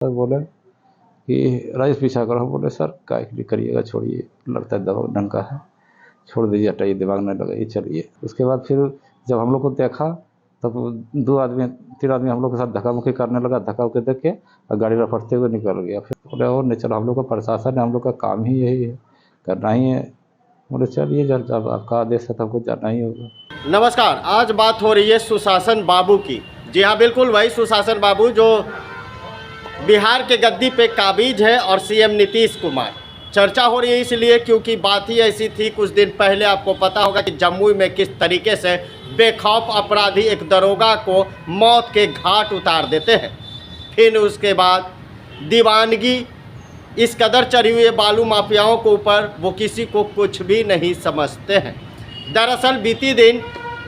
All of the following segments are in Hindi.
सर बोले कि राजेश पीछा करो। बोले सर काय के लिए करिएगा, छोड़िए, लगता है दवा ढंग का है, छोड़ दीजिए, हटाइए, दिमाग न लगाइए, चलिए। उसके बाद फिर जब हम लोग को देखा तब 3 आदमी हम लोग के साथ धक्का मुक्की करने लगा। धक्का मुक्की देख के और गाड़ी रफड़ते हुए निकल गया। फिर बोले और नहीं चलो, हम लोग का प्रशासन है, हम लोग का काम ही यही है, करना ही है। बोले चलिए, जब आपका आदेश है तो हमको जाना ही होगा। नमस्कार, आज बात हो रही है सुशासन बाबू की। जी हाँ, बिल्कुल वही सुशासन बाबू जो बिहार के गद्दी पे काबिज है और सीएम नीतीश कुमार। चर्चा हो रही है इसलिए क्योंकि बात ही ऐसी थी, कुछ दिन पहले आपको पता होगा कि जम्मू में किस तरीके से बेखौफ अपराधी एक दरोगा को मौत के घाट उतार देते हैं। फिर उसके बाद दीवानगी इस कदर चढ़ी हुई है बालू माफियाओं के ऊपर, वो किसी को कुछ भी नहीं समझते हैं। दरअसल बीती दिन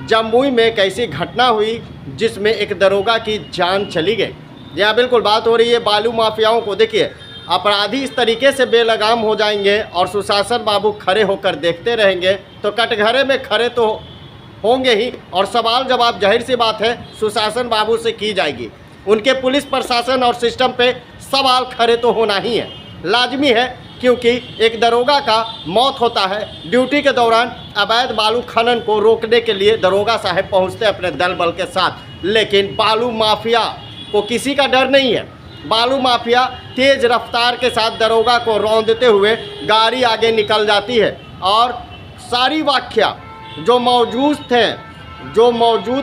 जम्मू में एक ऐसी घटना हुई जिसमें एक दरोगा की जान चली गई। यहाँ बिल्कुल बात हो रही है बालू माफियाओं को। देखिए, अपराधी इस तरीके से बेलगाम हो जाएंगे और सुशासन बाबू खड़े होकर देखते रहेंगे तो कटघरे में खड़े तो होंगे ही, और सवाल जवाब जाहिर सी बात है सुशासन बाबू से की जाएगी। उनके पुलिस प्रशासन और सिस्टम पे सवाल खड़े तो होना ही है, लाजमी है, क्योंकि एक दरोगा का मौत होता है ड्यूटी के दौरान। अवैध बालू खनन को रोकने के लिए दरोगा साहब पहुंचते अपने दल बल के साथ, लेकिन बालू माफिया को किसी का डर नहीं है। बालू माफिया तेज़ रफ्तार के साथ दरोगा को रौंदते हुए गाड़ी आगे निकल जाती है और सारी वाक़या जो मौजूद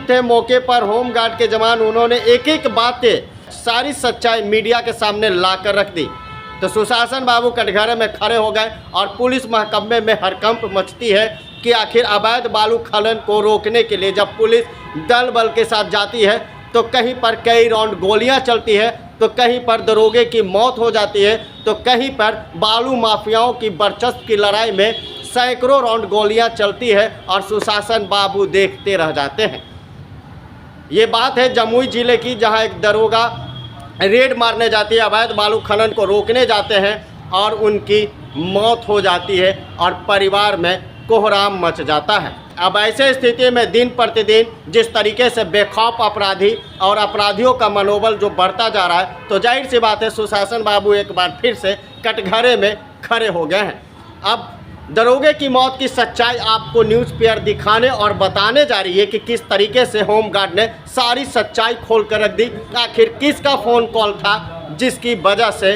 थे मौके पर, होमगार्ड के जवान, उन्होंने एक एक बातें, सारी सच्चाई मीडिया के सामने ला कर रख दी। तो सुशासन बाबू कटघरे में खड़े हो गए और पुलिस महकमे में हड़कंप मचती है कि आखिर अवैध बालू खनन को रोकने के लिए जब पुलिस दल बल के साथ जाती है तो कहीं पर कई राउंड गोलियां चलती है, तो कहीं पर दरोगे की मौत हो जाती है, तो कहीं पर बालू माफियाओं की बरचस्प की लड़ाई में सैकड़ों राउंड गोलियां चलती है और सुशासन बाबू देखते रह जाते हैं। ये बात है जमुई जिले की, जहां एक दरोगा रेड मारने जाती है, अवैध बालू खनन को रोकने जाते हैं और उनकी मौत हो जाती है और परिवार में कोहराम मच जाता है। अब ऐसे स्थिति में दिन प्रतिदिन जिस तरीके से बेखौफ अपराधी और अपराधियों का मनोबल जो बढ़ता जा रहा है, तो जाहिर सी बात है सुशासन बाबू एक बार फिर से कटघरे में खड़े हो गए हैं। अब दरोगे की मौत की सच्चाई आपको न्यूज़ पेपर दिखाने और बताने जा रही है कि किस तरीके से होमगार्ड ने सारी सच्चाई खोल कर रख दी। आखिर किसका फ़ोन कॉल था जिसकी वजह से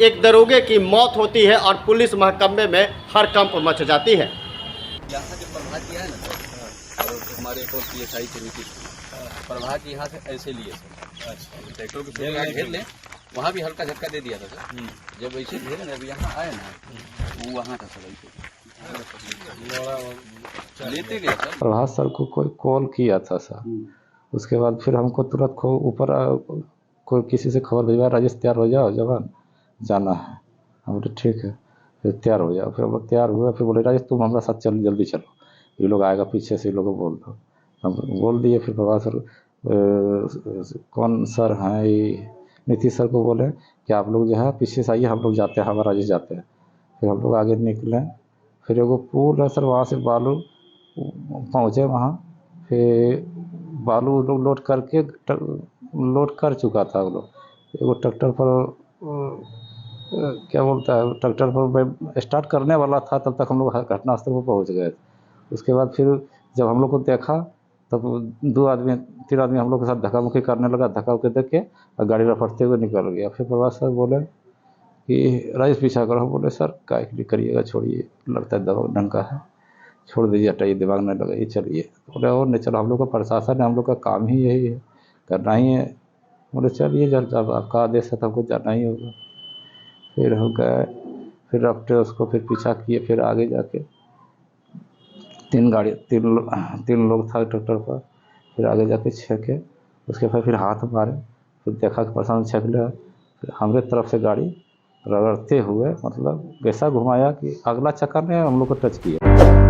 एक दरोगे की मौत होती है और पुलिस महकमे में हड़कंप मच जाती है। यहाँ के प्रभाग किया है ना सर, और हमारे एक और PSI थे नीतीश प्रभाग यहाँ से ऐसे लिए सर, ट्रैक्टर के घेर लें, वहाँ भी हल्का झटका दे दिया था सर। जब ऐसे घेरे ना, अभी यहाँ आए ना, वो वहाँ का सर ऐसे लेते गए सर। प्रभात सर को कोई कॉल किया था सर, उसके बाद फिर हमको तुरंत ऊपर कोई किसी से खबर भिजवाया, राजेश तैयार हो जाओ, जवान जाना है। हम बोले ठीक है, फिर तैयार हो जाओ। फिर हम लोग तैयार हुए, फिर बोले राजेश तुम हमारे साथ चल, जल्दी चलो, ये लोग आएगा पीछे से, ये लोग को बोल दो। हम बोल दिए। फिर प्रभात सर कौन सर हैं, ये नीतीश सर को बोले कि आप लोग जो है पीछे से आइए, हम लोग जाते हैं, हमारा राजेश जाते हैं। फिर हम लोग आगे निकले, फिर एगो पुल है सर, वहाँ से बालू पहुँचे वहाँ। फिर बालू लोग लोड कर चुका था। वो लोग एगो ट्रैक्टर पर क्या बोलता है, ट्रैक्टर पर स्टार्ट करने वाला था, तब तक हम लोग घटनास्थल पर पहुंच गए। उसके बाद फिर जब हम लोग को देखा तब 3 आदमी हम लोग के साथ धक्का मुक्की करने लगा। धक्का मुक्की देख के और गाड़ी रफड़ते हुए निकल गया। फिर प्रभात सर बोले कि राजेश पीछा करो। बोले सर काय के लिए करिएगा, छोड़िए, लगता है दवा ढंग का है, छोड़ दीजिए, हटाइए, दिमाग न लगाइए, चलिए। बोले और नहीं चलो, हम लोग का प्रशासन है, हम लोग का काम ही यही है, करना ही है। बोले चलिए, जब आपका आदेश है तो हमको जाना ही होगा। फिर हो गए, फिर रफ्ते उसको फिर पीछा किए। फिर आगे जाके 3 लोग था ट्रैक्टर पर। फिर आगे जाके छेके, उसके बाद फिर हाथ मारे, फिर देखा कि प्रशासन छेक ले। फिर हमारे तरफ से गाड़ी रगड़ते हुए, मतलब ऐसा घुमाया कि अगला चक्कर ने हम लोग को टच किया।